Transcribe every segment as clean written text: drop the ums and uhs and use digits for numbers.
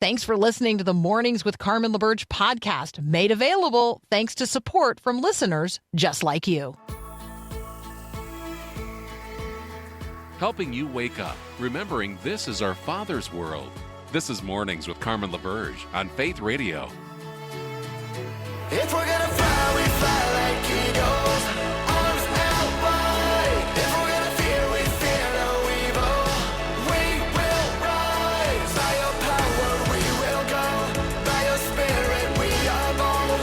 Thanks for listening to the Mornings with Carmen LaBerge podcast, made available thanks to support from listeners just like you. Helping you wake up, remembering this is our Father's world. This is Mornings with Carmen LaBerge on Faith Radio. If we're gonna fly, we fly like eagles, arms out wide. If we're gonna fear, we fear no evil. We will rise. By your power, we will go. By your spirit, we are bold.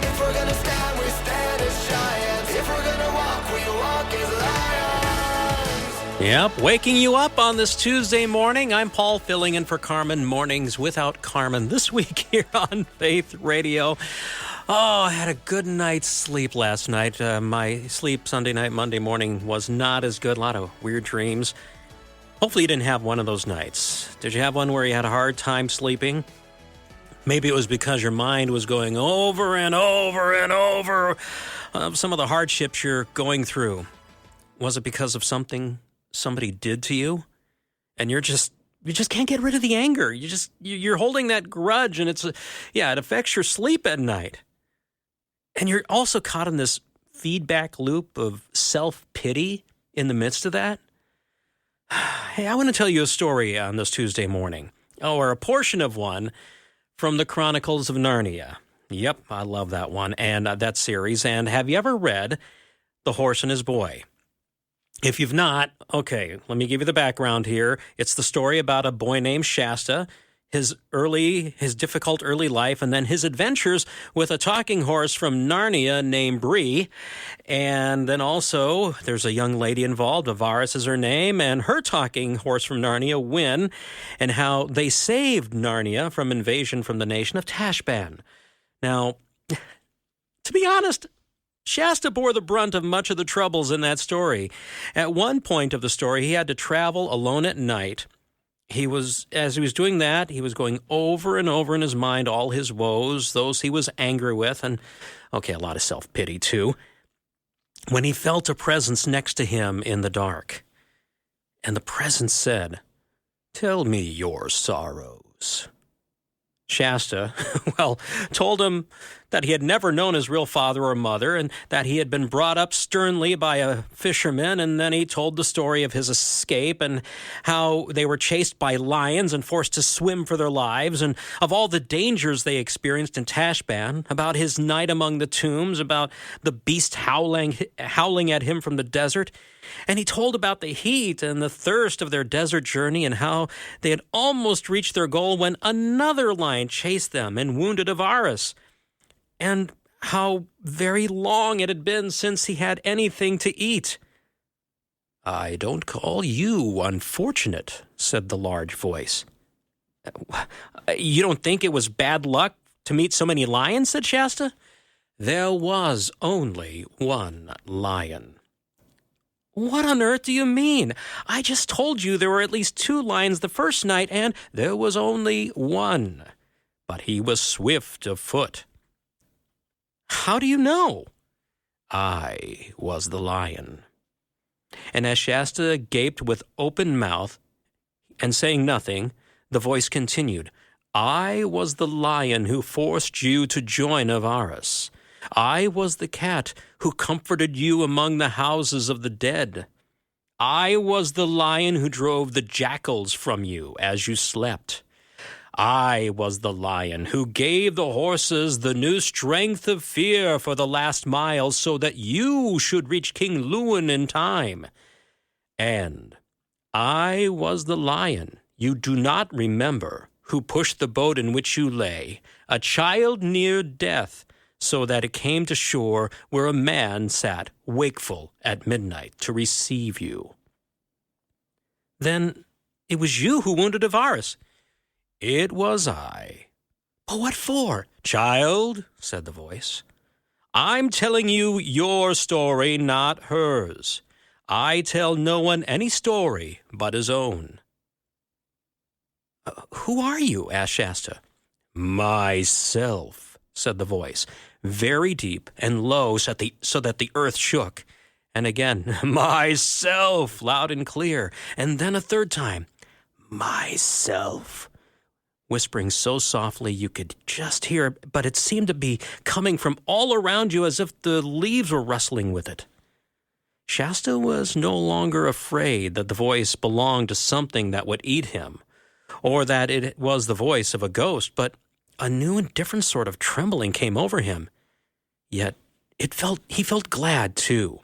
If we're gonna stand, we stand as giants. If we're gonna walk, we walk as lions. Yep, waking you up on this Tuesday morning. I'm Paul, filling in for Carmen. Mornings without Carmen this week here on Faith Radio. Oh, I had a good night's sleep last night. My sleep Sunday night, Monday morning was not as good. A lot of weird dreams. Hopefully you didn't have one of those nights. Did you have one where you had a hard time sleeping? Maybe it was because your mind was going over and over and over some of the hardships you're going through. Was it because of something somebody did to you? And you just can't get rid of the anger. You're holding that grudge, and it affects your sleep at night. And you're also caught in this feedback loop of self-pity in the midst of that. Hey, I want to tell you a story on this Tuesday morning, or a portion of one from the Chronicles of Narnia. Yep, I love that one and that series. And have you ever read The Horse and His Boy? If you've not, okay, let me give you the background here. It's the story about a boy named Shasta, his difficult early life, and then his adventures with a talking horse from Narnia named Bree. And then also, there's a young lady involved, Avaris is her name, and her talking horse from Narnia, Win, and how they saved Narnia from invasion from the nation of Tashban. Now, to be honest, Shasta bore the brunt of much of the troubles in that story. At one point of the story, he had to travel alone at night. As he was doing that, he was going over and over in his mind all his woes, those he was angry with, and, a lot of self-pity too, when he felt a presence next to him in the dark. And the presence said, "Tell me your sorrows." Shasta, told him that he had never known his real father or mother and that he had been brought up sternly by a fisherman, and then he told the story of his escape and how they were chased by lions and forced to swim for their lives, and of all the dangers they experienced in Tashban, about his night among the tombs, about the beast howling at him from the desert. And he told about the heat and the thirst of their desert journey and how they had almost reached their goal when another lion chased them and wounded Avaris, and how very long it had been since he had anything to eat. "I don't call you unfortunate," said the large voice. "You don't think it was bad luck to meet so many lions?" said Shasta. "There was only one lion." "What on earth do you mean? I just told you there were at least 2 lions the first night, and there was only one. But he was swift of foot." "How do you know?" "I was the lion." And as Shasta gaped with open mouth and saying nothing, the voice continued, "I was the lion who forced you to join Avaris. I was the cat who comforted you among the houses of the dead. I was the lion who drove the jackals from you as you slept. I was the lion who gave the horses the new strength of fear for the last mile so that you should reach King Lewin in time. And I was the lion you do not remember who pushed the boat in which you lay, a child near death, so that it came to shore where a man sat wakeful at midnight to receive you." "Then it was you who wounded Avaris?" "It was I." "But what for?" "Child," said the voice, "I'm telling you your story, not hers. I tell no one any story but his own." "Who are you?" asked Shasta. "Myself," said the voice, very deep and low so that the earth shook. And again, "Myself," loud and clear. And then a third time, "Myself," whispering so softly you could just hear it, but it seemed to be coming from all around you as if the leaves were rustling with it. Shasta was no longer afraid that the voice belonged to something that would eat him, or that it was the voice of a ghost, but a new and different sort of trembling came over him. Yet he felt glad too.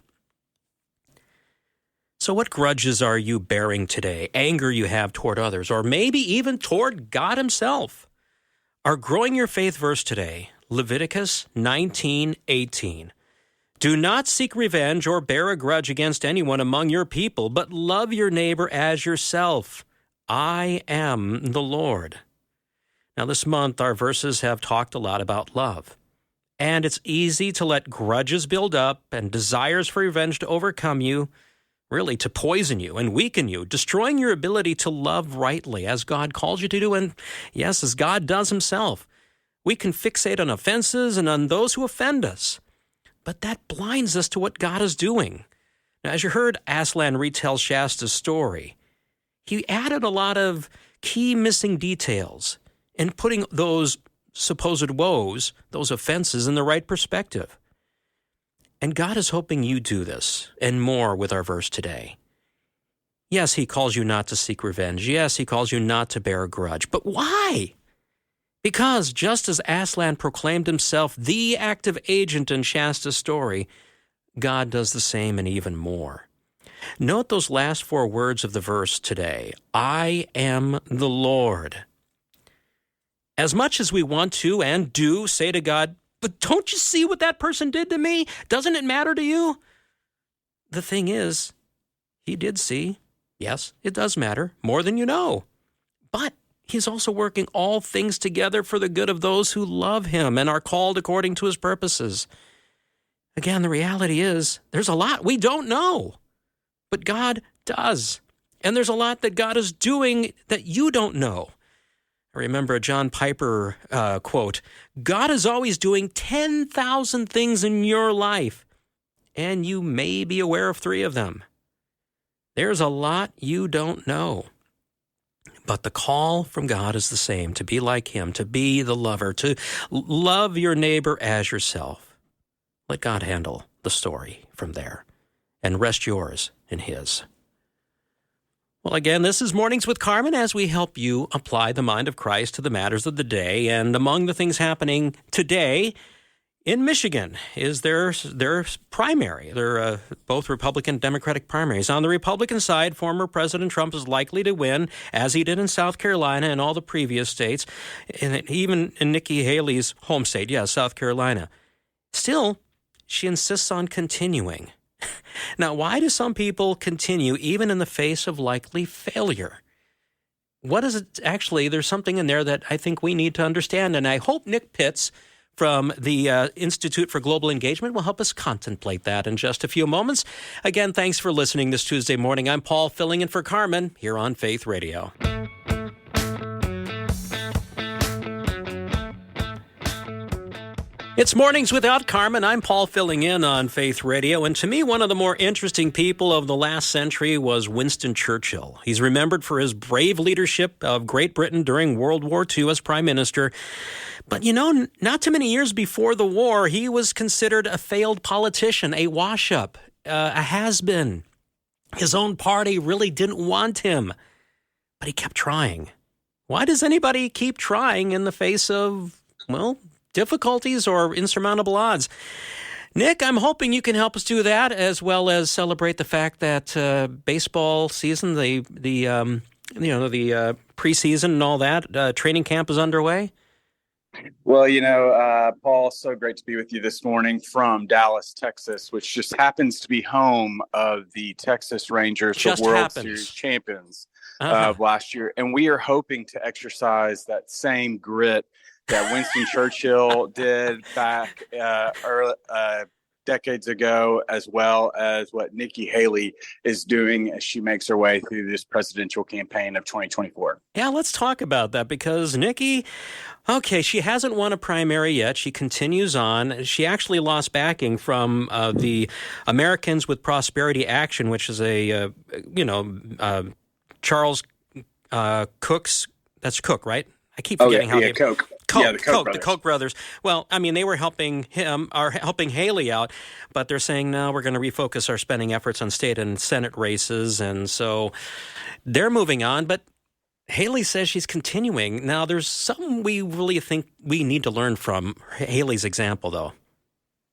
So what grudges are you bearing today? Anger you have toward others, or maybe even toward God himself? Our Growing Your Faith verse today, Leviticus 19:18. Do not seek revenge or bear a grudge against anyone among your people, but love your neighbor as yourself. I am the Lord. Now this month, our verses have talked a lot about love. And it's easy to let grudges build up and desires for revenge to overcome you, really to poison you and weaken you, destroying your ability to love rightly as God calls you to do, and yes, as God does himself. We can fixate on offenses and on those who offend us, but that blinds us to what God is doing. Now, as you heard Aslan retell Shasta's story, he added a lot of key missing details in putting those supposed woes, those offenses, in the right perspective. And God is hoping you do this and more with our verse today. Yes, he calls you not to seek revenge. Yes, he calls you not to bear a grudge. But why? Because just as Aslan proclaimed himself the active agent in Shasta's story, God does the same and even more. Note those last 4 words of the verse today. I am the Lord. As much as we want to and do say to God, but don't you see what that person did to me? Doesn't it matter to you? The thing is, he did see. Yes, it does matter, more than you know. But he's also working all things together for the good of those who love him and are called according to his purposes. Again, the reality is, there's a lot we don't know, but God does. And there's a lot that God is doing that you don't know. I remember a John Piper quote, God is always doing 10,000 things in your life, and you may be aware of 3 of them. There's a lot you don't know. But the call from God is the same, to be like him, to be the lover, to love your neighbor as yourself. Let God handle the story from there, and rest yours in his. Well, again, this is Mornings with Carmen as we help you apply the mind of Christ to the matters of the day. And among the things happening today in Michigan is their primary. They're both Republican Democratic primaries. On the Republican side, former President Trump is likely to win, as he did in South Carolina and all the previous states, and even in Nikki Haley's home state, South Carolina. Still, she insists on continuing. Now, why do some people continue even in the face of likely failure? What is it actually? There's something in there that I think we need to understand, and I hope Nick Pitts from the Institute for Global Engagement will help us contemplate that in just a few moments. Again, thanks for listening this Tuesday morning. I'm Paul, filling in for Carmen here on Faith Radio. It's Mornings Without Carmen. I'm Paul, filling in on Faith Radio. And to me, one of the more interesting people of the last century was Winston Churchill. He's remembered for his brave leadership of Great Britain during World War II as Prime Minister. But, not too many years before the war, he was considered a failed politician, a wash-up, a has-been. His own party really didn't want him, but he kept trying. Why does anybody keep trying in the face of, difficulties or insurmountable odds? Nick, I'm hoping you can help us do that, as well as celebrate the fact that baseball season, the preseason and all that, training camp is underway. Well, Paul, so great to be with you this morning from Dallas, Texas, which just happens to be home of the Texas Rangers, the World Series champions of last year. And we are hoping to exercise that same grit that Winston Churchill did back decades ago, as well as what Nikki Haley is doing as she makes her way through this presidential campaign of 2024. Yeah, let's talk about that, because Nikki, she hasn't won a primary yet. She continues on. She actually lost backing from the Americans with Prosperity Action, which is Charles Cook's, that's Cook, right? I keep forgetting Coke. Coke, The the Koch brothers. Well, I mean, they were helping Haley out, but they're saying, no, we're going to refocus our spending efforts on state and Senate races. And so they're moving on. But Haley says she's continuing. Now, there's something we really think we need to learn from Haley's example, though.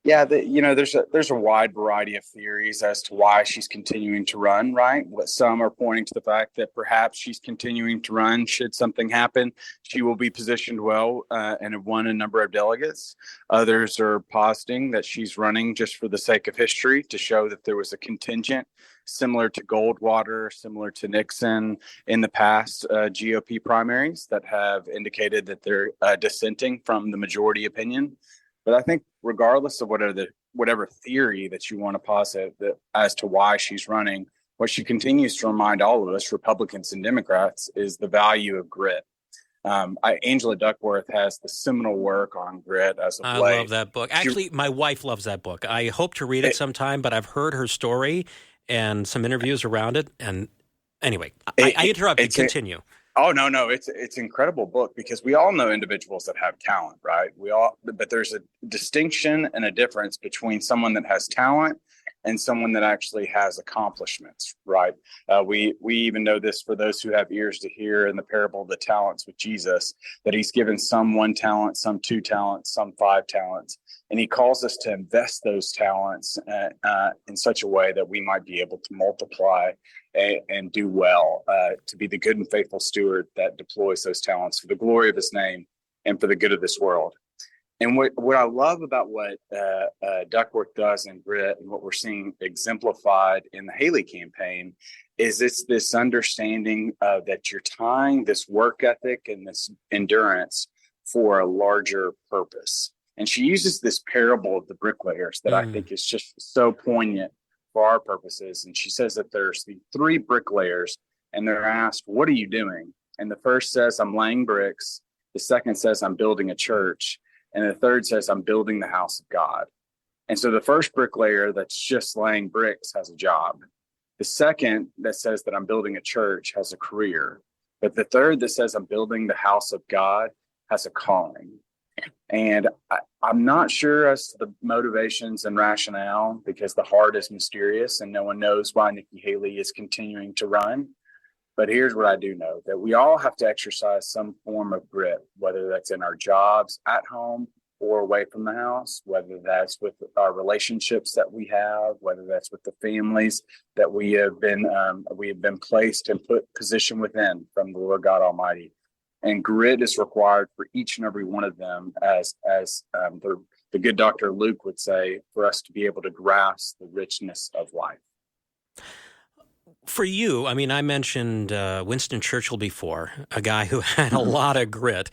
Yeah, there's a wide variety of theories as to why she's continuing to run, right? Some are pointing to the fact that perhaps she's continuing to run. Should something happen, she will be positioned well and have won a number of delegates. Others are positing that she's running just for the sake of history to show that there was a contingent similar to Goldwater, similar to Nixon in the past GOP primaries that have indicated that they're dissenting from the majority opinion. But I think regardless of whatever theory that you want to posit as to why she's running, what she continues to remind all of us, Republicans and Democrats, is the value of grit. Angela Duckworth has the seminal work on grit as of late. I love that book. Actually, my wife loves that book. I hope to read it sometime, but I've heard her story and some interviews around it. And anyway, I interrupted. Continue. Oh, no. It's an incredible book because we all know individuals that have talent, right? But there's a distinction and a difference between someone that has talent and someone that actually has accomplishments, right? We even know this for those who have ears to hear in the parable of the talents with Jesus, that he's given some 1 talent, some 2 talents, some 5 talents. And he calls us to invest those talents in such a way that we might be able to multiply and do well, to be the good and faithful steward that deploys those talents for the glory of his name and for the good of this world. And what I love about what Duckworth does in Grit and what we're seeing exemplified in the Haley campaign is it's this understanding that you're tying this work ethic and this endurance for a larger purpose. And she uses this parable of the bricklayers that I think is just so poignant for our purposes. And she says that there's the 3 bricklayers and they're asked, what are you doing? And the first says, I'm laying bricks. The second says, I'm building a church. And the third says, I'm building the house of God. And so the first bricklayer that's just laying bricks has a job. The second that says that I'm building a church has a career. But the third that says I'm building the house of God has a calling. And I'm not sure as to the motivations and rationale because the heart is mysterious and no one knows why Nikki Haley is continuing to run. But here's what I do know, that we all have to exercise some form of grit, whether that's in our jobs, at home, or away from the house, whether that's with our relationships that we have, whether that's with the families that we have been placed and put position within from the Lord God Almighty. And grit is required for each and every one of them, as the good Dr. Luke would say, for us to be able to grasp the richness of life. For you, I mean, I mentioned Winston Churchill before, a guy who had a lot of grit.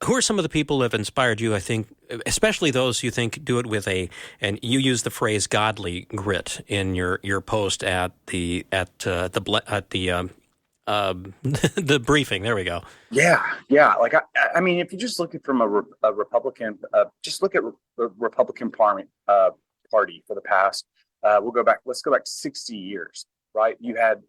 Who are some of the people who have inspired you, I think, especially those you think do it with and you use the phrase godly grit in your post at the briefing. There we go. Yeah. Like, I mean, if you just look at from a Republican, just look at the Republican party for the past, let's go back 60 years, right?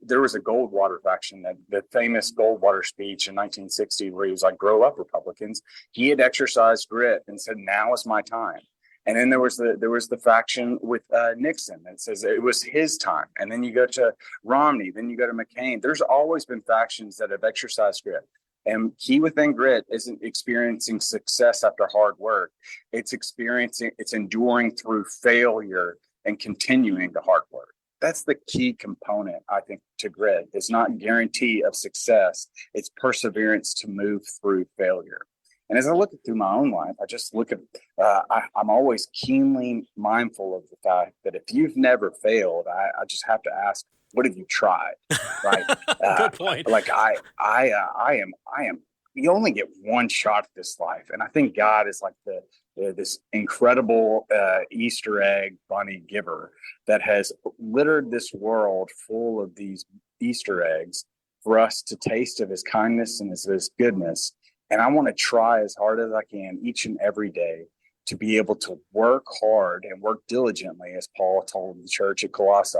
There was a Goldwater faction, that the famous Goldwater speech in 1960, where he was like, grow up, Republicans. He had exercised grit and said, now is my time. And then there was the faction with Nixon that says it was his time. And then you go to Romney, then you go to McCain. There's always been factions that have exercised grit. And Key Within Grit isn't experiencing success after hard work. It's enduring through failure and continuing the hard work. That's the key component, I think, to grit. It's not guarantee of success. It's perseverance to move through failure. And as I look through my own life, I just look at, I'm always keenly mindful of the fact that if you've never failed, I just have to ask, what have you tried? Right. Good point. Like I am, you only get one shot at this life. And I think God is like this incredible Easter egg bunny giver that has littered this world full of these Easter eggs for us to taste of his kindness and his goodness. And I want to try as hard as I can each and every day to be able to work hard and work diligently, as Paul told the church at Colossae,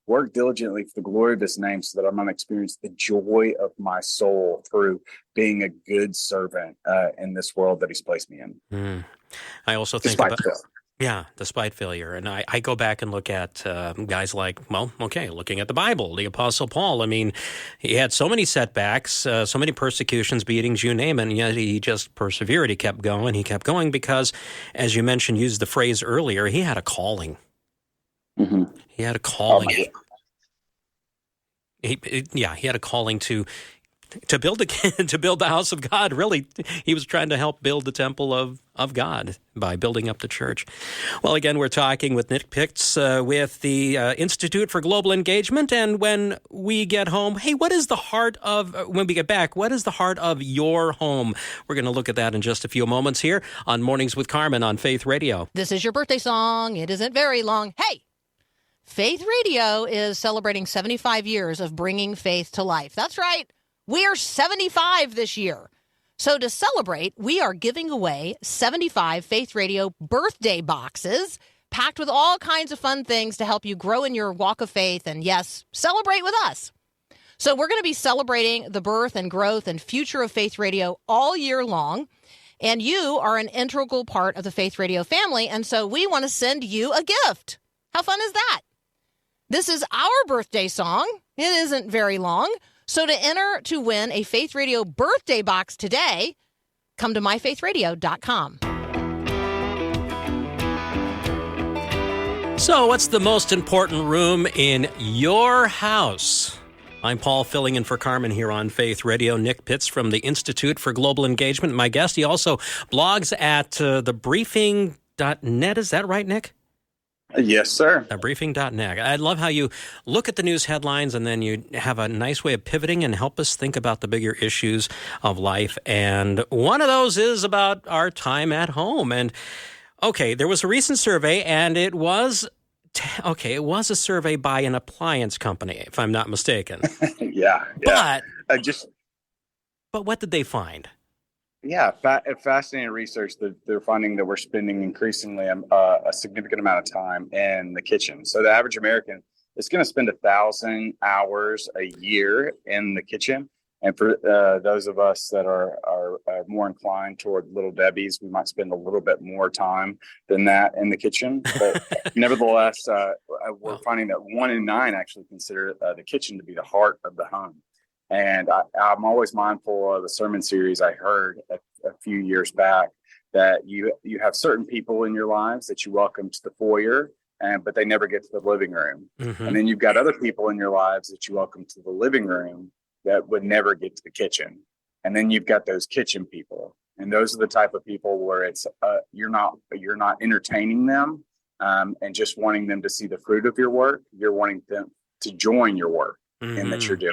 work diligently for the glory of his name so that I might experience the joy of my soul through being a good servant in this world that he's placed me in. I also think Despite about... failure. Yeah, despite failure. And I go back and look at guys like, looking at the Bible, the Apostle Paul. I mean, he had so many setbacks, so many persecutions, beatings, you name it, and yet he just persevered. He kept going because, as you mentioned, used the phrase earlier, he had a calling. Mm-hmm. He had a calling. Oh, He had a calling to build the house of God. Really, he was trying to help build the temple of God by building up the church. Well, again, we're talking with Nick Pitts with the Institute for Global Engagement. And when we get home, hey, when we get back, what is the heart of your home? We're going to look at that in just a few moments here on Mornings with Carmen on Faith Radio. This is your birthday song. It isn't very long. Hey! Faith Radio is celebrating 75 years of bringing faith to life. That's right. We are 75 this year. So to celebrate, we are giving away 75 Faith Radio birthday boxes packed with all kinds of fun things to help you grow in your walk of faith and, yes, celebrate with us. So we're going to be celebrating the birth and growth and future of Faith Radio all year long. And you are an integral part of the Faith Radio family. And so we want to send you a gift. How fun is that? This is our birthday song. It isn't very long. So to enter to win a Faith Radio birthday box today, come to myfaithradio.com. So what's the most important room in your house? I'm Paul, filling in for Carmen here on Faith Radio. Nick Pitts from the Institute for Global Engagement, my guest. He also blogs at thebriefing.net. Is that right, Nick? Yes, sir. Briefing.net. I love how you look at the news headlines and then you have a nice way of pivoting and help us think about the bigger issues of life. And one of those is about our time at home. And, okay, there was a recent survey, and it was a survey by an appliance company, if I'm not mistaken. Yeah. But what did they find? Yeah, fascinating research that they're finding that we're spending increasingly a significant amount of time in the kitchen. So the average American is going to spend 1,000 hours a year in the kitchen. And for those of us that are more inclined toward Little Debbie's, we might spend a little bit more time than that in the kitchen. But nevertheless, we're finding that 1 in 9 actually consider the kitchen to be the heart of the home. And I'm always mindful of a sermon series I heard a few years back that you have certain people in your lives that you welcome to the foyer, but they never get to the living room. Mm-hmm. And then you've got other people in your lives that you welcome to the living room that would never get to the kitchen. And then you've got those kitchen people. And those are the type of people where it's you're not entertaining them and just wanting them to see the fruit of your work. You're wanting them to join your work in that you're doing.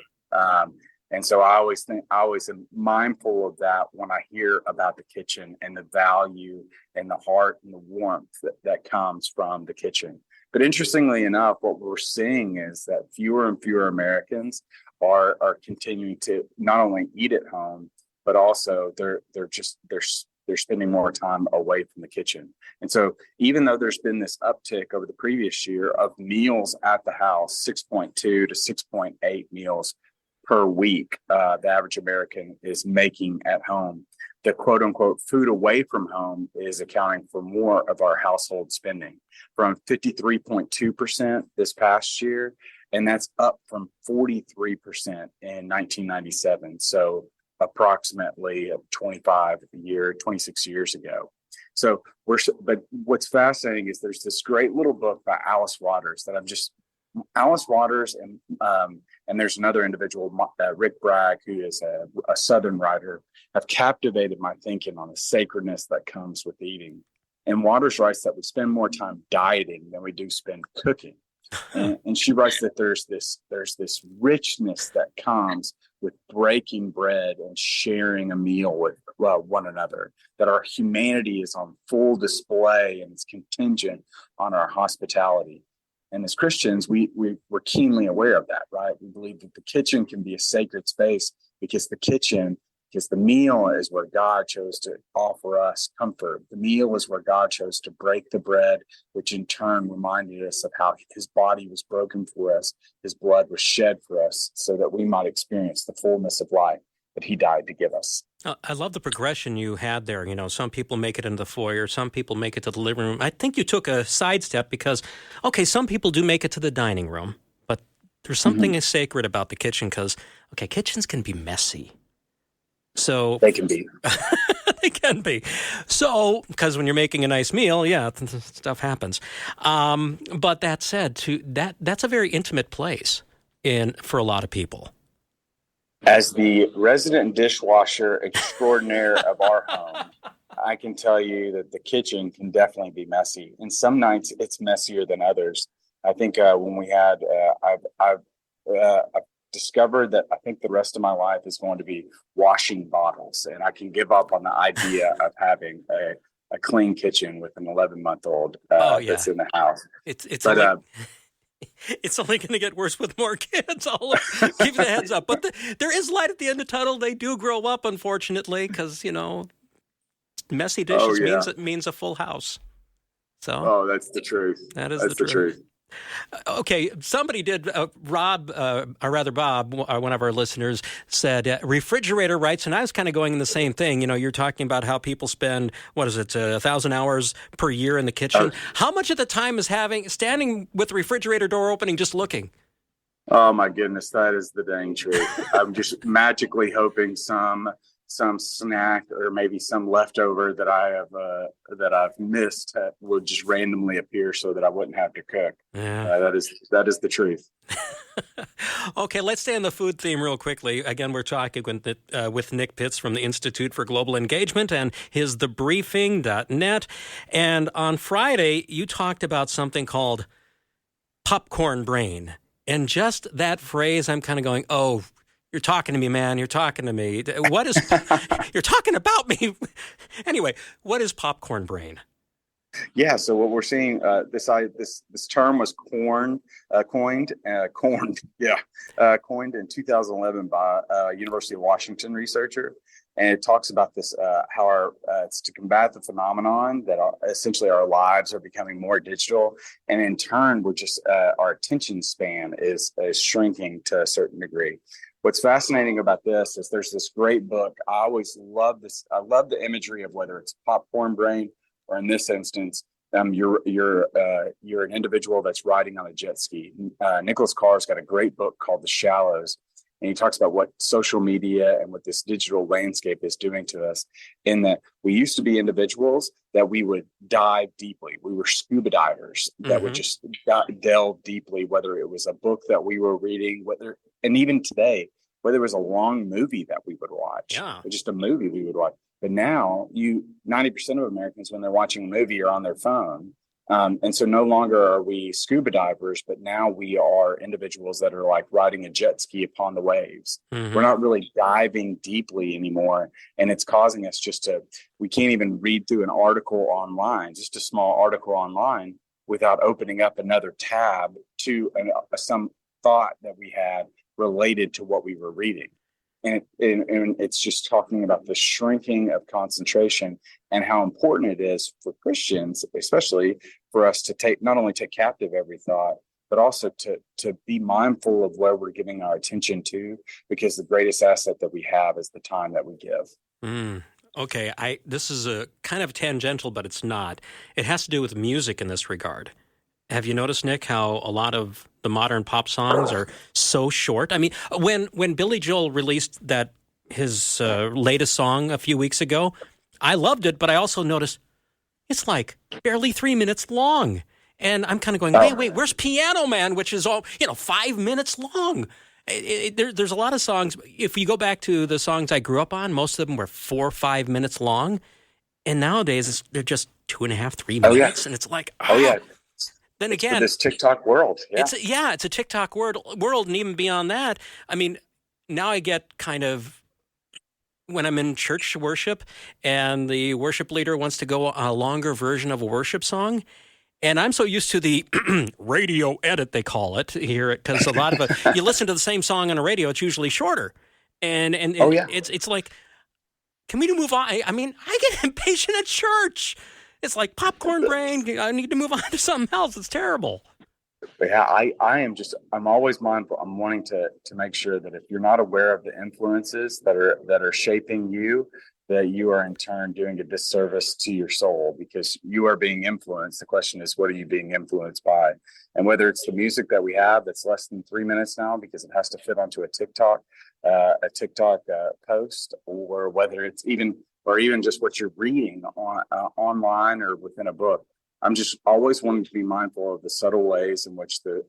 And so I always am mindful of that when I hear about the kitchen and the value and the heart and the warmth that comes from the kitchen. But interestingly enough, what we're seeing is that fewer and fewer Americans are continuing to not only eat at home, but also they're spending more time away from the kitchen. And so even though there's been this uptick over the previous year of meals at the house, 6.2 to 6.8 meals per week, the average American is making at home. The quote unquote food away from home is accounting for more of our household spending, from 53.2% this past year. And that's up from 43% in 1997. So approximately 26 years ago. So but what's fascinating is there's this great little book by Alice Waters Alice Waters and there's another individual, Rick Bragg, who is a Southern writer, have captivated my thinking on the sacredness that comes with eating. And Waters writes that we spend more time dieting than we do spend cooking. And she writes that there's this richness that comes with breaking bread and sharing a meal with one another, that our humanity is on full display and it's contingent on our hospitality. And as Christians, we're keenly aware of that, right? We believe that the kitchen can be a sacred space because the kitchen Because the meal is where God chose to offer us comfort. The meal is where God chose to break the bread, which in turn reminded us of how his body was broken for us. His blood was shed for us so that we might experience the fullness of life that he died to give us. I love the progression you had there. You know, some people make it into the foyer, some people make it to the living room. I think you took a sidestep because, okay, some people do make it to the dining room, but there's something sacred about the kitchen because, okay, kitchens can be messy. So they can be. They can be. So, because when you're making a nice meal, yeah, stuff happens. But that said, that's a very intimate place for a lot of people. As the resident dishwasher extraordinaire of our home, I can tell you that the kitchen can definitely be messy. And some nights it's messier than others. I think when we had, I've discovered that I think the rest of my life is going to be washing bottles, and I can give up on the idea of having a clean kitchen with an 11-month-old that's in the house. It's only going to get worse with more kids. I'll give you the heads up. But there is light at the end of the tunnel. They do grow up, unfortunately, because, you know, messy dishes means a full house. So, that's the truth. That's the truth. Okay, somebody did, Bob, one of our listeners, said refrigerator rights, and I was kind of going in the same thing. You know, you're talking about how people spend, 1,000 hours per year in the kitchen. How much of the time is standing with the refrigerator door opening, just looking? Oh, my goodness, that is the dang truth. I'm just magically hoping some snack or maybe some leftover that I've missed will just randomly appear so that I wouldn't have to cook. Yeah. That is the truth. Okay, let's stay on the food theme real quickly. Again, we're talking with Nick Pitts from the Institute for Global Engagement and his thebriefing.net. And on Friday, you talked about something called popcorn brain. And just that phrase, I'm kind of going, oh, you're talking to me, man. You're talking to me. What is, you're talking about me. Anyway, what is popcorn brain? Yeah. So what we're seeing, this term was coined in 2011 by a University of Washington researcher. And it talks about this, how it's to combat the phenomenon that essentially our lives are becoming more digital. And in turn, we're just, our attention span is shrinking to a certain degree. What's fascinating about this is there's this great book. I always love this. I love the imagery of whether it's popcorn brain or in this instance, you're an individual that's riding on a jet ski. Nicholas Carr's got a great book called The Shallows, and he talks about what social media and what this digital landscape is doing to us, in that we used to be individuals that we would dive deeply. We were scuba divers that would just delve deeply, whether it was a book that we were reading, and even today, whether it was a long movie that we would watch, or just a movie we would watch. But now 90% of Americans, when they're watching a movie, are on their phone. And so no longer are we scuba divers, but now we are individuals that are like riding a jet ski upon the waves. We're not really diving deeply anymore. And it's causing us we can't even read through an article online, just a small article online, without opening up another tab to some thought that we had related to what we were reading. And it's just talking about the shrinking of concentration and how important it is for Christians, especially for us to not only take captive every thought, but also to be mindful of where we're giving our attention to, because the greatest asset that we have is the time that we give. Okay, this is a kind of tangential, but it's not. It has to do with music in this regard. Have you noticed, Nick, how a lot of the modern pop songs are so short? I mean, when Billy Joel released his latest song a few weeks ago, I loved it, but I also noticed it's like barely 3 minutes long. And I'm kind of going, wait, where's Piano Man, which is all, 5 minutes long? There's a lot of songs. If you go back to the songs I grew up on, most of them were 4 or 5 minutes long. And nowadays, they're just 2.5, 3 minutes. And it's like, Then again, this TikTok world. It's a TikTok world. And even beyond that, I mean, now I get kind of, when I'm in church worship and the worship leader wants to go a longer version of a worship song. And I'm so used to the radio edit, they call it here, because a lot of you listen to the same song on a radio, it's usually shorter. And it's like, Can we move on? I mean, I get impatient at church. It's like popcorn brain. I need to move on to something else. It's terrible. But yeah, I'm always mindful. I'm wanting to make sure that if you're not aware of the influences that are shaping you, that you are in turn doing a disservice to your soul because you are being influenced. The question is, what are you being influenced by? And whether it's the music that we have that's less than 3 minutes now because it has to fit onto a TikTok post, or whether it's even just what you're reading on online or within a book. I'm just always wanting to be mindful of the subtle ways in which the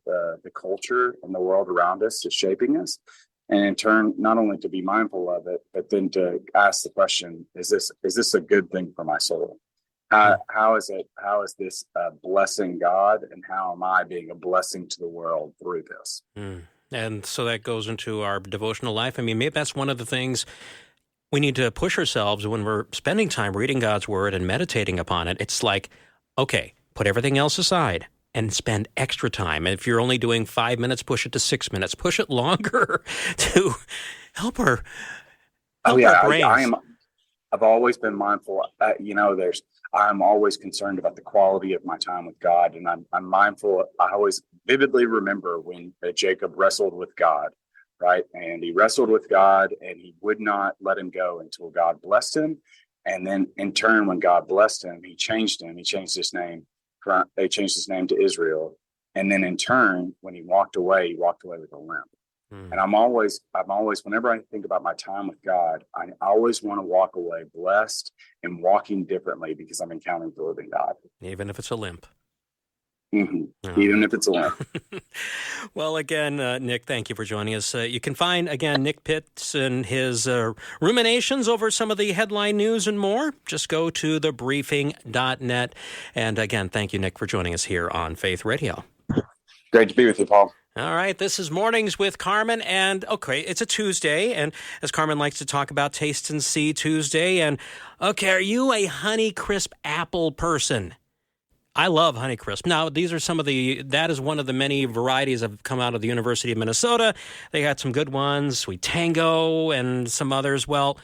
culture and the world around us is shaping us. And in turn, not only to be mindful of it, but then to ask the question: Is this a good thing for my soul? How is this blessing God, and how am I being a blessing to the world through this? And so that goes into our devotional life. I mean, maybe that's one of the things we need to push ourselves when we're spending time reading God's word and meditating upon it. It's like, okay, put everything else aside and spend extra time. And if you're only doing 5 minutes, push it to 6 minutes. Push it longer to help our brains. I've always been mindful. I'm always concerned about the quality of my time with God, and I'm mindful. I always vividly remember when Jacob wrestled with God, right? And he wrestled with God, and he would not let him go until God blessed him. And then, in turn, when God blessed him, he changed him. He changed his name. They changed his name to Israel. And then, in turn, when he walked away with a limp. And I'm always, whenever I think about my time with God, I always want to walk away blessed and walking differently because I'm encountering the living God. Even if it's a limp. Mm-hmm. Even if it's a limp. Well, again, Nick, thank you for joining us. You can find, again, Nick Pitts and his ruminations over some of the headline news and more. Just go to thebriefing.net. And again, thank you, Nick, for joining us here on Faith Radio. Great to be with you, Paul. All right, this is Mornings with Carmen, and okay, it's a Tuesday, and as Carmen likes to talk about, Taste and See Tuesday, and okay, are you a Honeycrisp apple person? I love Honeycrisp. Now, that is one of the many varieties that have come out of the University of Minnesota. They got some good ones, Sweet Tango, and some others. Well,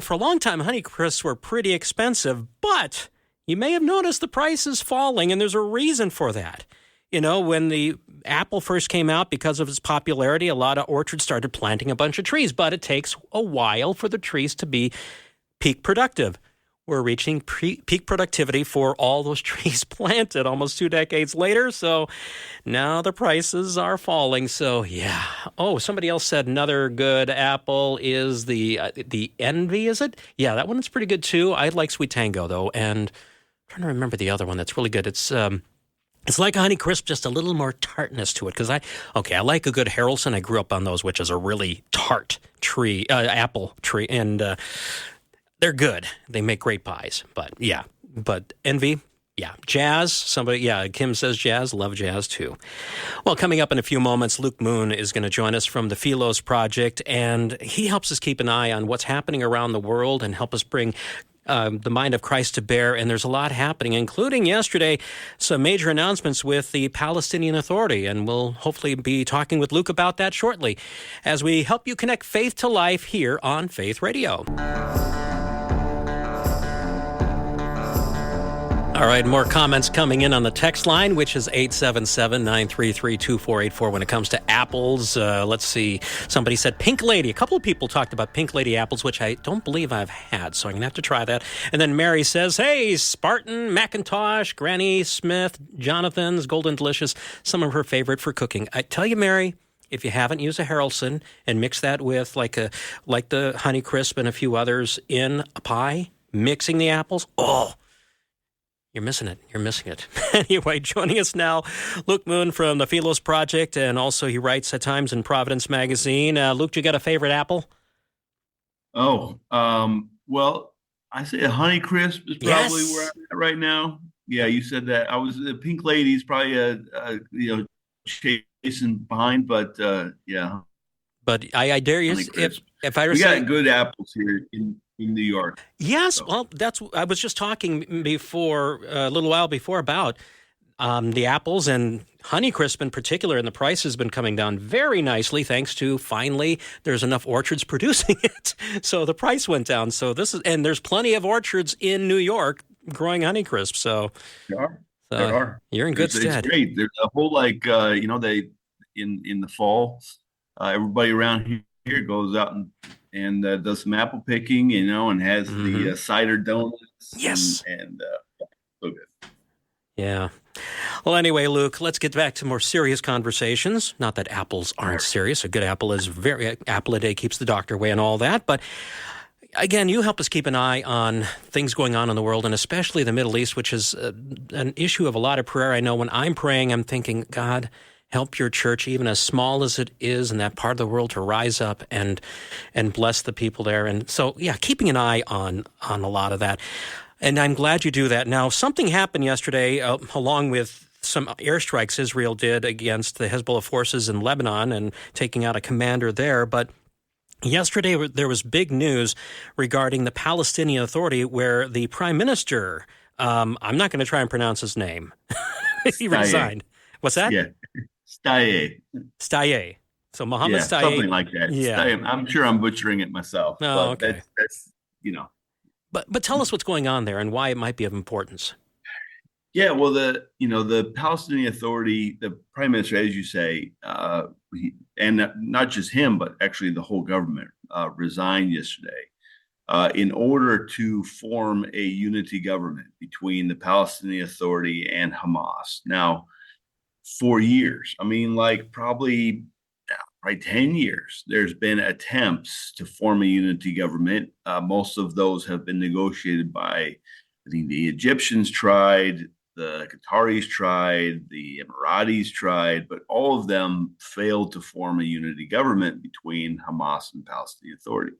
for a long time, Honeycrisps were pretty expensive, but you may have noticed the price is falling, and there's a reason for that. When the apple first came out, because of its popularity, a lot of orchards started planting a bunch of trees, but it takes a while for the trees to be peak productive. We're reaching peak productivity for all those trees planted almost 2 decades later, so now the prices are falling. So, yeah. Oh, somebody else said another good apple is the Envy, is it? Yeah, that one's pretty good, too. I like Sweet Tango, though, and I'm trying to remember the other one that's really good. It's like a Honeycrisp, just a little more tartness to it. Because I like a good Haralson. I grew up on those, which is a really tart apple tree, and they're good. They make great pies. But Envy, yeah. Jazz, Kim says jazz. Love jazz, too. Well, coming up in a few moments, Luke Moon is going to join us from the Philos Project, and he helps us keep an eye on what's happening around the world and help us bring the mind of Christ to bear, and there's a lot happening, including yesterday, some major announcements with the Palestinian Authority, and we'll hopefully be talking with Luke about that shortly as we help you connect faith to life here on Faith Radio. All right, more comments coming in on the text line, which is 877-933-2484 when it comes to apples. Let's see. Somebody said Pink Lady. A couple of people talked about Pink Lady apples, which I don't believe I've had, so I'm going to have to try that. And then Mary says, hey, Spartan, Macintosh, Granny Smith, Jonathan's, Golden Delicious, some of her favorite for cooking. I tell you, Mary, if you haven't used a Haralson and mix that with like the Honeycrisp and a few others in a pie, mixing the apples, you're missing it. Anyway, joining us now, Luke Moon from the Philos Project, and also he writes at times in Providence Magazine. Luke, do you got a favorite apple? Well, I say a Honeycrisp is probably where I'm at right now. Yeah, you said that. I was the Pink Lady's probably chasing behind, but yeah. But I dare you, if I were saying, we got good apples here in New York. Yes, so. Well, I was just talking before, a little while before, about The apples and Honeycrisp in particular, and the price has been coming down very nicely thanks to finally there's enough orchards producing it. So the price went down. So there's plenty of orchards in New York growing Honeycrisp. So There are. You're in good stead. It's great. There's a whole they in the fall, everybody around here goes out and does some apple picking, and has the cider donuts. Yes. And so good. Yeah. Well, anyway, Luke, let's get back to more serious conversations. Not that apples aren't serious. A good apple apple a day keeps the doctor away and all that. But again, you help us keep an eye on things going on in the world, and especially the Middle East, which is an issue of a lot of prayer. I know when I'm praying, I'm thinking, God, help your church, even as small as it is in that part of the world, to rise up and bless the people there. And so, yeah, keeping an eye on a lot of that. And I'm glad you do that. Now, something happened yesterday, along with some airstrikes Israel did against the Hezbollah forces in Lebanon and taking out a commander there. But yesterday, there was big news regarding the Palestinian Authority, where the prime minister, I'm not going to try and pronounce his name. He resigned. What's that? Yeah. Staye. So Mohammed Staye. Something like that. Yeah. Staye. I'm sure I'm butchering it myself. Oh, okay. That's But tell us what's going on there and why it might be of importance. Yeah, well, the Palestinian Authority, the prime minister, as you say, and not just him, but actually the whole government resigned yesterday in order to form a unity government between the Palestinian Authority and Hamas. Now, for years, probably 10 years, there's been attempts to form a unity government. Most of those have been negotiated by, I think the Egyptians tried, the Qataris tried, the Emiratis tried, but all of them failed to form a unity government between Hamas and Palestinian Authority.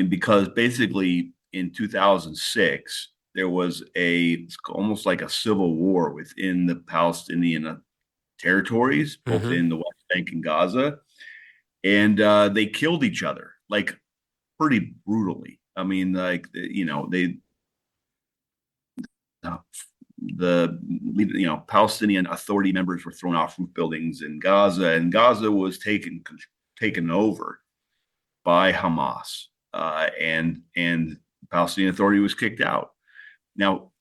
Because basically in 2006, there was it's almost like a civil war within the Palestinian territories, both in the West Bank and Gaza, and they killed each other pretty brutally. The Palestinian Authority members were thrown off roof buildings in Gaza, and Gaza was taken over by Hamas, and the Palestinian Authority was kicked out. Now,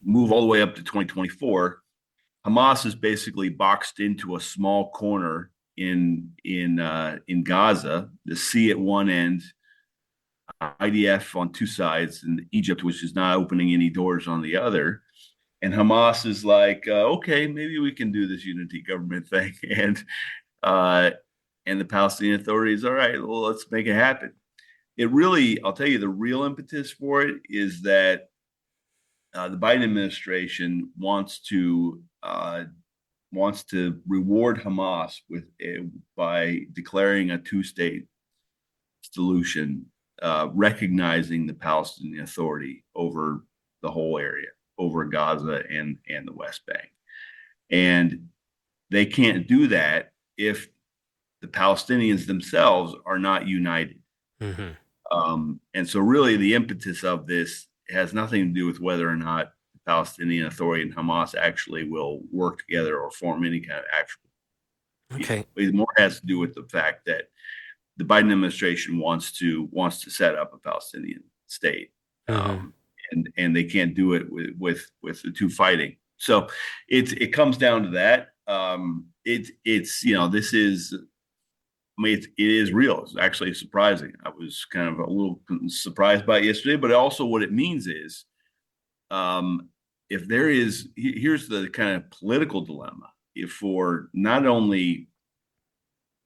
move all the way up to 2024. Hamas is basically boxed into a small corner in Gaza, the sea at one end, IDF on two sides, and Egypt, which is not opening any doors, on the other. And Hamas is like, okay, maybe we can do this unity government thing, and the Palestinian Authority is all right. Well, let's make it happen. I'll tell you, the real impetus for it is that the Biden administration wants to reward Hamas by declaring a two-state solution, recognizing the Palestinian Authority over the whole area, over Gaza and the West Bank. And they can't do that if the Palestinians themselves are not united. And so really the impetus of this has nothing to do with whether or not the Palestinian Authority and Hamas actually will work together or form any kind of actual. Okay. It more has to do with the fact that the Biden administration wants to set up a Palestinian state, and they can't do it with the two fighting. So it comes down to that. It is real. It's actually surprising. I was kind of a little surprised by it yesterday, but also what it means is, here's the kind of political dilemma. If for not only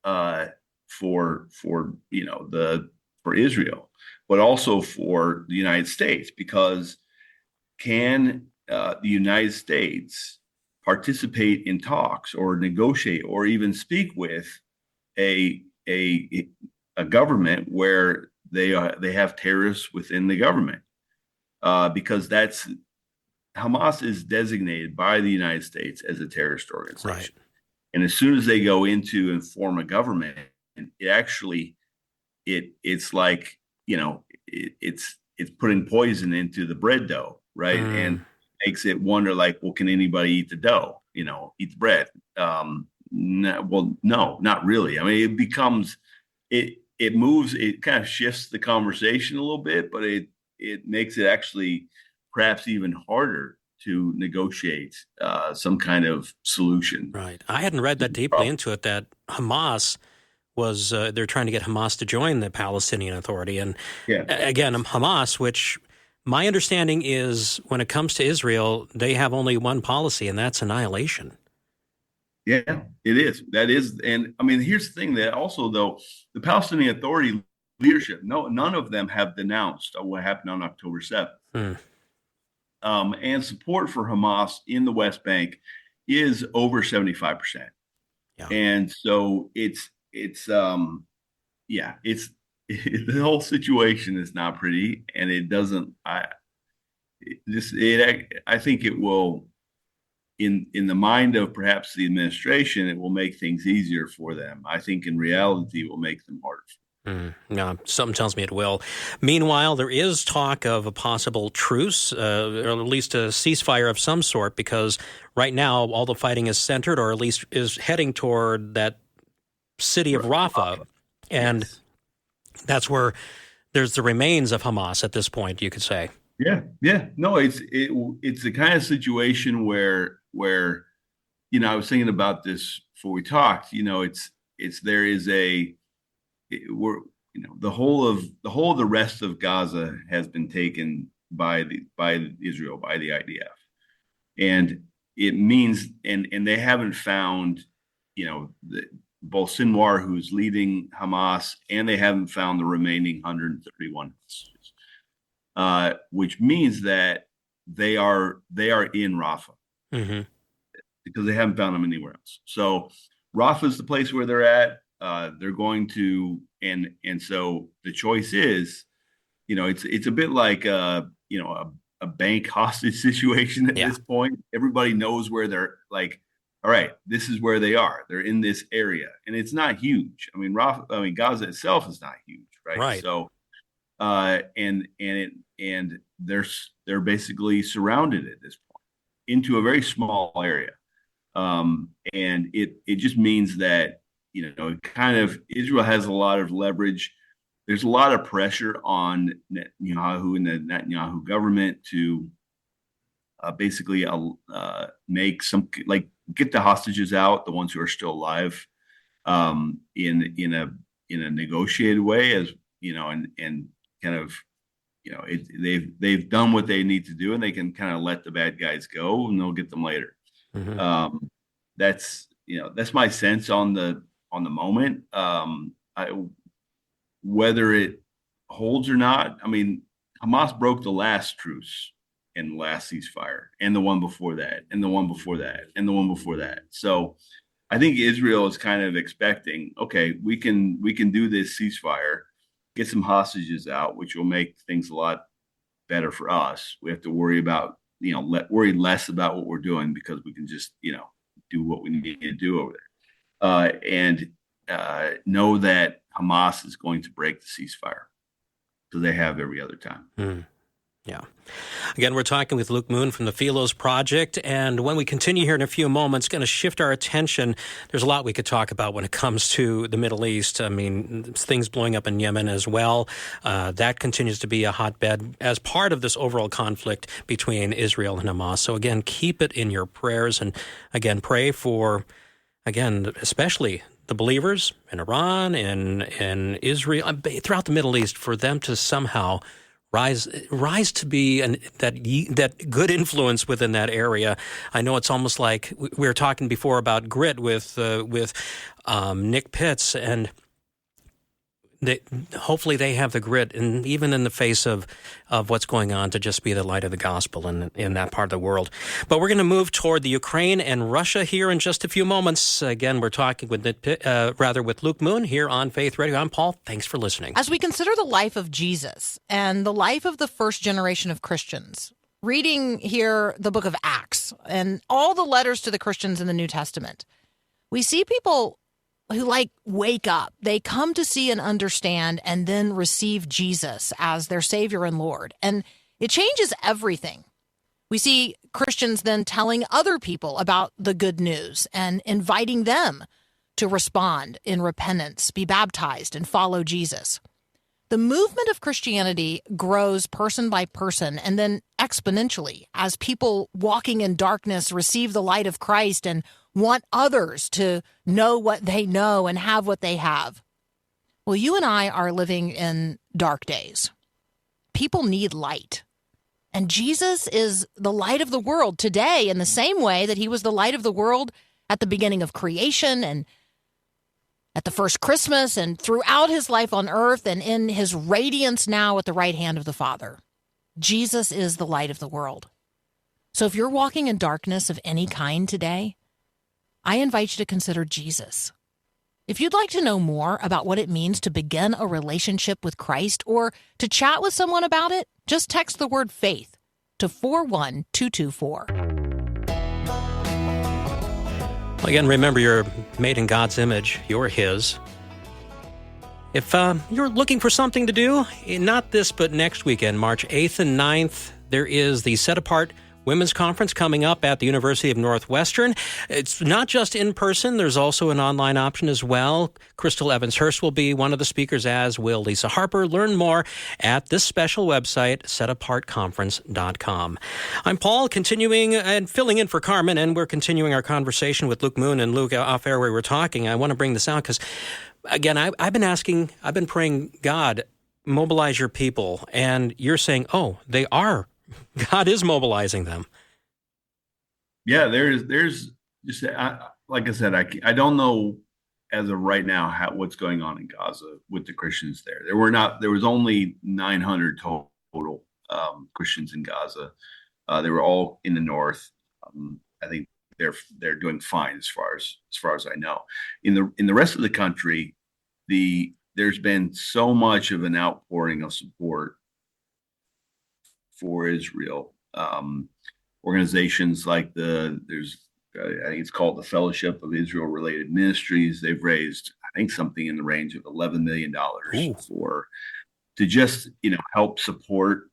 for Israel, but also for the United States, because can the United States participate in talks or negotiate or even speak with a government where they have terrorists within the government, because Hamas is designated by the United States as a terrorist organization. Right. And as soon as they go into and form a government, it's like, it's putting poison into the bread dough, right? And makes it wonder, like, well, can anybody eat the dough? Eat the bread? No, not really. I mean, it moves, it kind of shifts the conversation a little bit, but it makes it actually perhaps even harder to negotiate some kind of solution. Right. I hadn't read that deeply into it, that Hamas was, they're trying to get Hamas to join the Palestinian Authority. And again, Hamas, which my understanding is when it comes to Israel, they have only one policy, and that's annihilation. Yeah, it is. That is. And I mean, here's the thing, that also, though, the Palestinian Authority leadership, none of them have denounced what happened on October 7th. And support for Hamas in the West Bank is over 75%. Yeah. And so the whole situation is not pretty, and it doesn't, I think it will, in the mind of perhaps the administration, it will make things easier for them. I think in reality, it will make them harder. No, something tells me it will. Meanwhile, there is talk of a possible truce, or at least a ceasefire of some sort, because right now all the fighting is centered, or at least is heading toward that city of Rafah. And that's where there's the remains of Hamas at this point, you could say. Yeah. No, it's the kind of situation where I was thinking about this before we talked. The whole of the rest of Gaza has been taken by Israel, by the IDF, and it means and they haven't found both Sinwar, who's leading Hamas, and they haven't found the remaining 131 hostages, which means that they are in Rafah, because they haven't found them anywhere else. So Rafah is the place where they're at. They're going to, and so the choice is, it's a bit like a bank hostage situation at this point. Everybody knows where they're, like, all right, this is where they are. They're in this area, and it's not huge. I mean, Gaza itself is not huge, right? Right. So, and they're basically surrounded at this point into a very small area, and it just means that Israel has a lot of leverage. There's a lot of pressure on Netanyahu and the Netanyahu government to basically make some, like, get the hostages out, the ones who are still alive, in a negotiated way, as and kind of they've done what they need to do, and they can kind of let the bad guys go, and they'll get them later. That's my sense on the moment. Whether it holds or not, I mean, Hamas broke the last truce and the last ceasefire, and the one before that, and the one before that, and the one before that. So I think Israel is kind of expecting, okay, we can do this ceasefire, get some hostages out, which will make things a lot better for us. We have to worry about, worry less about what we're doing, because we can just, do what we need to do over there. And know that Hamas is going to break the ceasefire, because they have every other time. Yeah. Again, we're talking with Luke Moon from the Philos Project, and when we continue here in a few moments, going to shift our attention. There's a lot we could talk about when it comes to the Middle East. I mean, things blowing up in Yemen as well. That continues to be a hotbed as part of this overall conflict between Israel and Hamas. So again, keep it in your prayers, and again, pray for, especially the believers in Iran and Israel, throughout the Middle East, for them to somehow rise to be that good influence within that area. I know it's almost like we were talking before about grit with Nick Pitts, and hopefully they have the grit, and even in the face of what's going on, to just be the light of the gospel in that part of the world. But we're going to move toward the Ukraine and Russia here in just a few moments. Again, we're talking with Luke Moon here on Faith Radio. I'm Paul. Thanks for listening. As we consider the life of Jesus and the life of the first generation of Christians, reading here the book of Acts and all the letters to the Christians in the New Testament, we see people who wake up. They come to see and understand and then receive Jesus as their Savior and Lord. And it changes everything. We see Christians then telling other people about the good news and inviting them to respond in repentance, be baptized, and follow Jesus. The movement of Christianity grows person by person and then exponentially as people walking in darkness receive the light of Christ and want others to know what they know and have what they have. Well, you and I are living in dark days. People need light. And Jesus is the light of the world today in the same way that he was the light of the world at the beginning of creation and at the first Christmas and throughout his life on earth and in his radiance now at the right hand of the Father. Jesus is the light of the world. So if you're walking in darkness of any kind today, I invite you to consider Jesus. If you'd like to know more about what it means to begin a relationship with Christ or to chat with someone about it, just text the word faith to 41224. Again, remember, you're made in God's image. You're his. If you're looking for something to do, not this, but next weekend, March 8th and 9th, there is the Set Apart Women's Conference coming up at the University of Northwestern. It's not just in person. There's also an online option as well. Crystal Evans-Hurst will be one of the speakers, as will Lisa Harper. Learn more at this special website, setapartconference.com. I'm Paul, continuing and filling in for Carmen, and we're continuing our conversation with Luke Moon. And Luke, off air, we were talking. I want to bring this out because, again, I've been praying, God, mobilize your people. And you're saying, oh, they are. God is mobilizing them. Yeah, there's just like I said, I don't know as of right now what's going on in Gaza with the Christians there. There was only 900 total Christians in Gaza. They were all in the north. I think they're doing fine as far as I know. In the rest of the country, there's been so much of an outpouring of support for Israel. Organizations like I think it's called the Fellowship of Israel Related Ministries. They've raised, I think, something in the range of $11 million to just, help support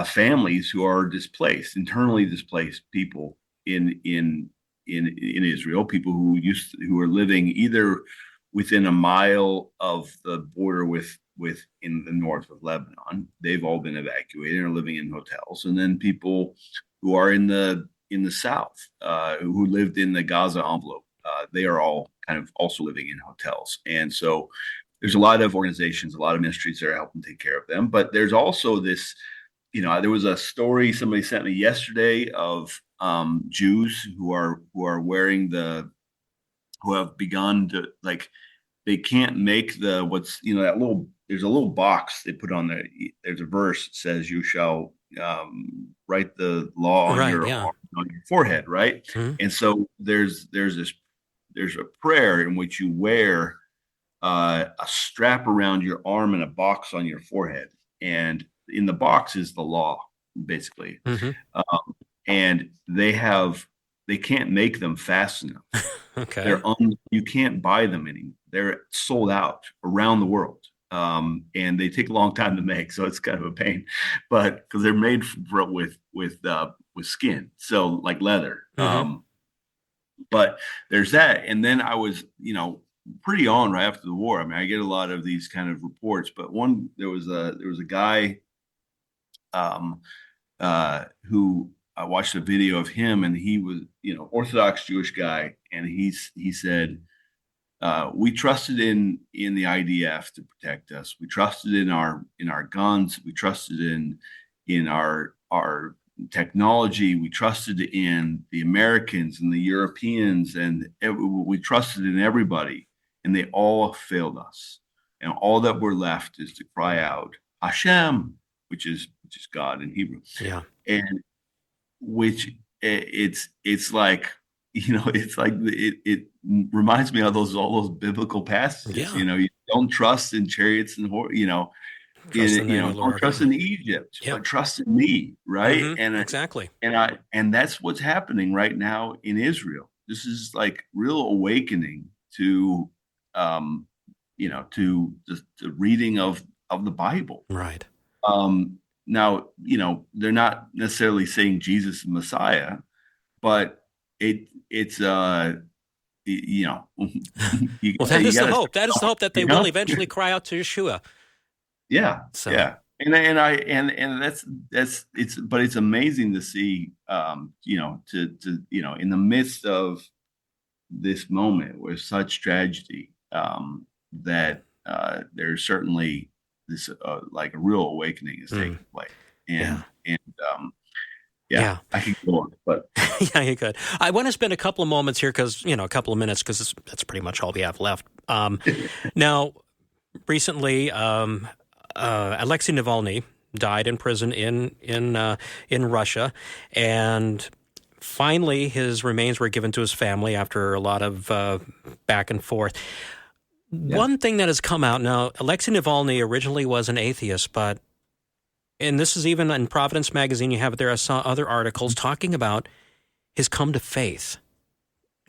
families who are displaced, internally displaced people in Israel, people who are living either within a mile of the border with in the north of Lebanon. They've all been evacuated and are living in hotels. And then people who are in the south, who lived in the Gaza envelope, they are all kind of also living in hotels. And so there's a lot of organizations, a lot of ministries that are helping take care of them. But there's also this, there was a story somebody sent me yesterday of Jews who are wearing who have begun to, like, they can't make there's a little box they put on there. There's a verse that says, you shall write the law on your forehead, right? Mm-hmm. And so there's a prayer in which you wear a strap around your arm and a box on your forehead. And in the box is the law, basically. Mm-hmm. And they can't make them fast enough. Okay. You can't buy them anymore. They're sold out around the world. And they take a long time to make, so it's kind of a pain, but because they're made with skin, so like leather. Mm-hmm. But there's that, and then I was, pretty on right after the war. I mean, I get a lot of these kind of reports, but there was a guy, who I watched a video of him, and he was, Orthodox Jewish guy, and he said, we trusted in the IDF to protect us. We trusted in our guns. We trusted in our technology. We trusted in the Americans and the Europeans, and we trusted in everybody, and they all failed us. And all that we're left is to cry out, Hashem, which is God in Hebrew. Yeah, and which it's like. It's like it reminds me of all those biblical passages. Yeah. You don't trust in chariots and don't trust in Egypt, but trust in me, right? Mm-hmm. And exactly, and that's what's happening right now in Israel. This is like real awakening to, to the reading of the Bible, right? now, they're not necessarily saying Jesus is Messiah, but it's well, that is the hope. That is the hope that they will eventually cry out to Yeshua. Yeah. So. Yeah. And it's amazing to see, in the midst of this moment with such tragedy, that there's certainly this like a real awakening is taking place. Yeah, I could go on, but yeah, you could. I want to spend a couple of moments here a couple of minutes because that's pretty much all we have left. Now, recently, Alexei Navalny died in prison in Russia, and finally his remains were given to his family after a lot of back and forth. Yeah. One thing that has come out now, Alexei Navalny originally was an atheist, and this is even in Providence Magazine, you have it there, I saw other articles talking about his come to faith.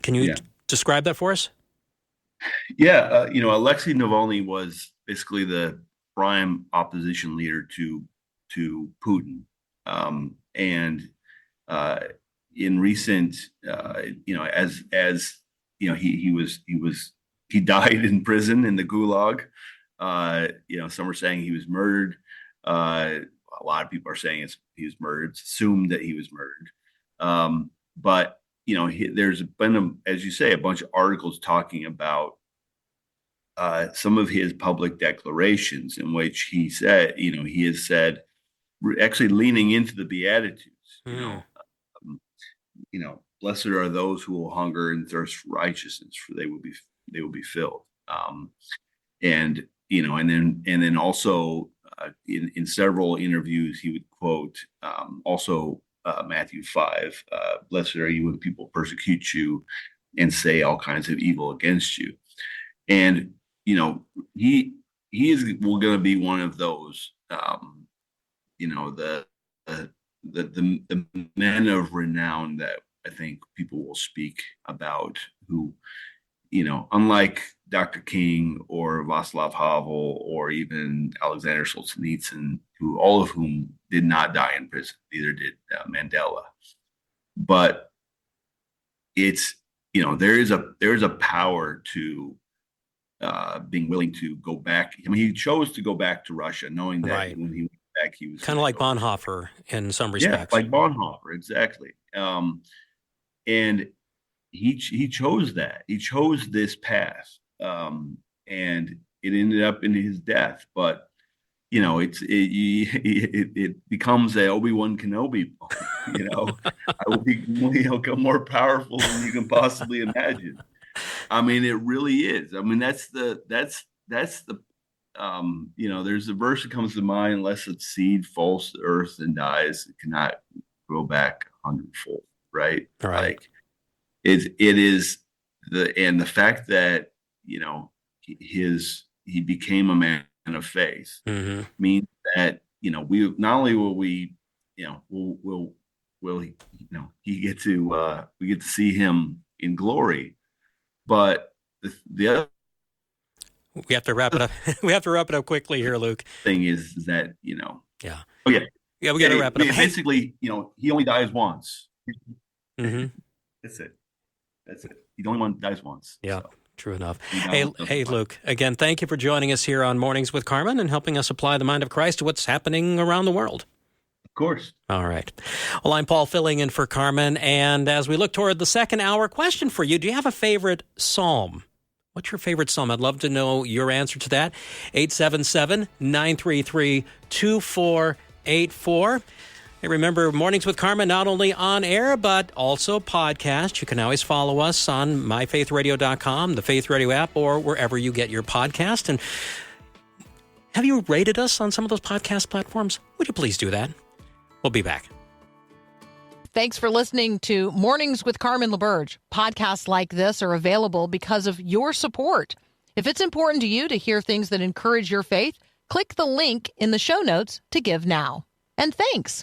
Can you describe that for us? Yeah, Alexei Navalny was basically the prime opposition leader to Putin, and in recent, he died in prison in the Gulag. Some are saying he was murdered. A lot of people are saying he was murdered. It's assumed that he was murdered. But there's been, as you say, a bunch of articles talking about some of his public declarations in which he said, he has said, actually leaning into the Beatitudes, blessed are those who will hunger and thirst for righteousness, for they will be filled. And then also in several interviews, he would quote also Matthew 5, blessed are you when people persecute you and say all kinds of evil against you. And, he is going to be one of those, the men of renown that I think people will speak about who, unlike Dr. King or Václav Havel or even Alexander Solzhenitsyn, all of whom did not die in prison, neither did Mandela. But it's, there is a power to being willing to go back. I mean, he chose to go back to Russia, knowing that when he went back, he was kind of like Bonhoeffer in some respects. Yeah, like Bonhoeffer, exactly. And he chose that. He chose this path, and it ended up in his death. But it becomes a Obi-Wan Kenobi. I will become more powerful than you can possibly imagine. I mean, it really is. I mean, that's the there's a verse that comes to mind: unless a seed falls to earth and dies, it cannot grow back 100-fold. Right. Like it is the fact that he became a man of faith means that we not only will we we get to see him in glory, but the other we have to wrap it up. We have to wrap it up quickly here, Luke. Thing is that we got to wrap it up. Basically, he only dies once. Mm-hmm. That's it. He only one dies once. Yeah. So. True enough. Hey, Luke, again, thank you for joining us here on Mornings with Carmen and helping us apply the mind of Christ to what's happening around the world. Of course. All right. Well, I'm Paul filling in for Carmen, and as we look toward the second hour, question for you, do you have a favorite psalm? What's your favorite psalm? I'd love to know your answer to that. 877-933-2484. Hey, remember, Mornings with Carmen, not only on air, but also podcast. You can always follow us on myfaithradio.com, the Faith Radio app, or wherever you get your podcast. And have you rated us on some of those podcast platforms? Would you please do that? We'll be back. Thanks for listening to Mornings with Carmen LaBerge. Podcasts like this are available because of your support. If it's important to you to hear things that encourage your faith, click the link in the show notes to give now. And thanks.